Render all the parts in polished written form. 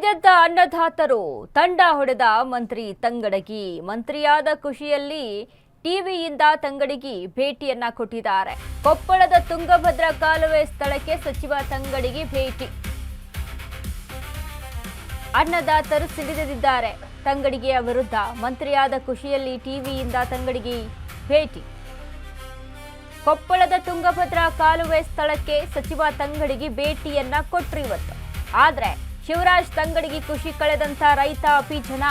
ಸಿಡಿದೆದ್ದ ಅನ್ನದಾತರು ತಂಡ ಹೊಡೆದ ಮಂತ್ರಿ ತಂಗಡಗಿ. ಮಂತ್ರಿಯಾದ ಖುಷಿಯಲ್ಲಿ ಟಿವಿಯಿಂದ ತಂಗಡಗಿ ಭೇಟಿಯನ್ನ ಕೊಟ್ಟಿದ್ದಾರೆ. ಕೊಪ್ಪಳದ ತುಂಗಭದ್ರಾ ಕಾಲುವೆ ಸ್ಥಳಕ್ಕೆ ಸಚಿವ ತಂಗಡಗಿ ಭೇಟಿ. ಅನ್ನದಾತರು ಸಿಡಿದೆದ್ದಿದ್ದಾರೆ. ತಂಗಡಗಿಯ ವಿರುದ್ಧ ಮಂತ್ರಿಯಾದ ಖುಷಿಯಲ್ಲಿ ಟಿವಿಯಿಂದ ತಂಗಡಗಿ ಭೇಟಿ. ಕೊಪ್ಪಳದ ತುಂಗಭದ್ರಾ ಕಾಲುವೆ ಸ್ಥಳಕ್ಕೆ ಸಚಿವ ತಂಗಡಗಿ ಭೇಟಿಯನ್ನ ಕೊಟ್ರು ಇವತ್ತು. ಆದ್ರೆ ಶಿವರಾಜ್ ತಂಗಡಗಿ ಖುಷಿ ಕಳೆದಂತ ರೈತ ಅಭಿಜನ.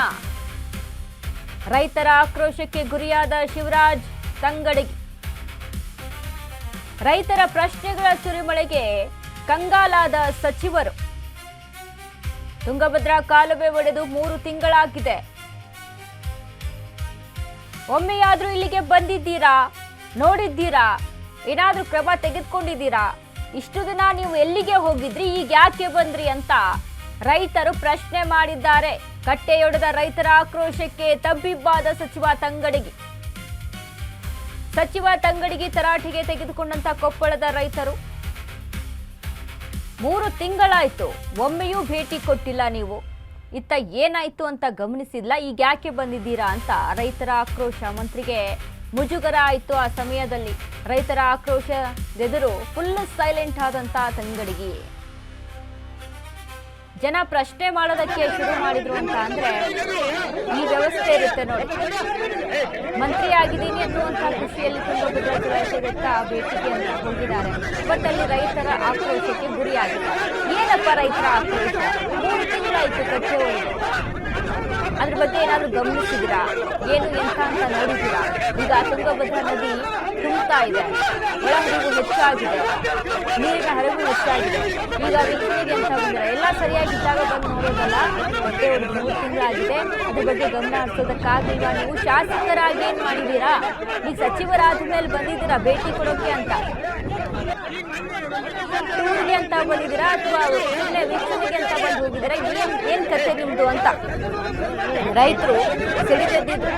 ರೈತರ ಆಕ್ರೋಶಕ್ಕೆ ಗುರಿಯಾದ ಶಿವರಾಜ್ ತಂಗಡಗಿ. ರೈತರ ಪ್ರಶ್ನೆಗಳ ಸುರಿಮಳೆಗೆ ಕಂಗಾಲಾದ ಸಚಿವರು. ತುಂಗಭದ್ರಾ ಕಾಲುವೆ ಒಡೆದು 3 ತಿಂಗಳಾಗಿದೆ. ಒಮ್ಮೆಯಾದ್ರೂ ಇಲ್ಲಿಗೆ ಬಂದಿದ್ದೀರಾ? ನೋಡಿದ್ದೀರಾ? ಏನಾದ್ರೂ ಕ್ರಮ ತೆಗೆದುಕೊಂಡಿದ್ದೀರಾ? ಇಷ್ಟು ದಿನ ನೀವು ಎಲ್ಲಿಗೆ ಹೋಗಿದ್ರಿ, ಈಗ ಯಾಕೆ ಬಂದ್ರಿ ಅಂತ ರೈತರು ಪ್ರಶ್ನೆ ಮಾಡಿದ್ದಾರೆ. ಕಟ್ಟೆಯೊಡೆದ ರೈತರ ಆಕ್ರೋಶಕ್ಕೆ ತಬ್ಬಿಬ್ಬಾದ ಸಚಿವ ತಂಗಡಗಿ. ಸಚಿವ ತಂಗಡಗಿ ತರಾಟೆಗೆ ತೆಗೆದುಕೊಂಡಂತ ಕೊಪ್ಪಳದ ರೈತರು. 3 ತಿಂಗಳಾಯ್ತು, ಒಮ್ಮೆಯೂ ಭೇಟಿ ಕೊಟ್ಟಿಲ್ಲ ನೀವು. ಇತ್ತ ಏನಾಯ್ತು ಅಂತ ಗಮನಿಸಿಲ್ಲ, ಈಗ ಯಾಕೆ ಬಂದಿದ್ದೀರಾ ಅಂತ ರೈತರ ಆಕ್ರೋಶ. ಮಂತ್ರಿಗೆ ಮುಜುಗರ ಆಯಿತು. ಆ ಸಮಯದಲ್ಲಿ ರೈತರ ಆಕ್ರೋಶ ಎದುರು ಫುಲ್ ಸೈಲೆಂಟ್ ಆದಂತ ತಂಗಡಗಿ. ಜನ ಪ್ರಶ್ನೆ ಮಾಡೋದಕ್ಕೆ ಶುರು ಮಾಡಿದ್ರು ಅಂತ ಅಂದ್ರೆ ಈ ವ್ಯವಸ್ಥೆ ಇರುತ್ತೆ ನೋಡಿ. ಮಂತ್ರಿ ಆಗಿದ್ದೀನಿ ಅನ್ನುವಂತಹ ಖುಷಿಯಲ್ಲಿ ತುಂಗಭದ್ರಾ ಜಲಾಶಯದತ್ತ ಭೇಟಿಗೆ ಅಂತ ಹೋಗಿದ್ದಾರೆ. ಬಟ್ ಅಲ್ಲಿ ರೈತರ ಆಕ್ರೋಶಕ್ಕೆ ಗುರಿಯಾಗಿದ್ದಾರೆ. ಏನಪ್ಪ ರೈತರ ಆಕ್ರೋಶ? 3 ತಿಂಗಳಾಯ್ತು ಕಟ್ಟೆ ಒಳಗೆ. ಅದ್ರ ಬಗ್ಗೆ ಏನಾದ್ರು ಗಮನಿಸಿದಿರಾ? ಏನು ಎಂತ ಅಂತ ನೋಡಿದ್ದೀರಾ? ಈಗ ತುಂಗಭದ್ರಾ ನದಿ ತುಂಬುತ್ತಾ ಇದೆ, ಒಳಹರಿವು ಹೆಚ್ಚಾಗಿದೆ, ನೀರಿನ ಹರಿವು ಹೆಚ್ಚಾಗಿದೆ. ಈಗ ವೀಕ್ಷಣೆಗೆ ಅಂತ ಬಂದ್ರೆ ಎಲ್ಲ ಸರಿಯಾಗಿದ್ದಾಗ ಬಂದು ನೋಡೋದಲ್ಲ. ಮತ್ತೆ 3 ತಿಂಗಳಾಗಿದೆ, ಅದ್ರ ಬಗ್ಗೆ ಗಮನ ಹರಿಸೋದಕ್ಕಾಗಿಲ್ಲ. ನೀವು ಶಾಸಕರಾಗಿ ಏನ್ ಮಾಡಿದೀರಾ? ಈಗ ಸಚಿವರಾದ ಮೇಲೆ ಬಂದಿದ್ದೀರಾ ಭೇಟಿ ಕೊಡೋಕೆ ಅಂತ, ಟೂರ್ಗೆ ಅಂತ ಬಂದಿದ್ದೀರಾ ಅಥವಾ ವೀಕ್ಷಣೆಗೆ ಅಂತ ಬಂದು ಹೋಗಿದ್ದೀರಾ? ಏನ್ ಕಥೆ ನಿಮ್ದು ಅಂತ ರೈತರು ಸಿಡಿದೆದ್ದಿದ್ರು.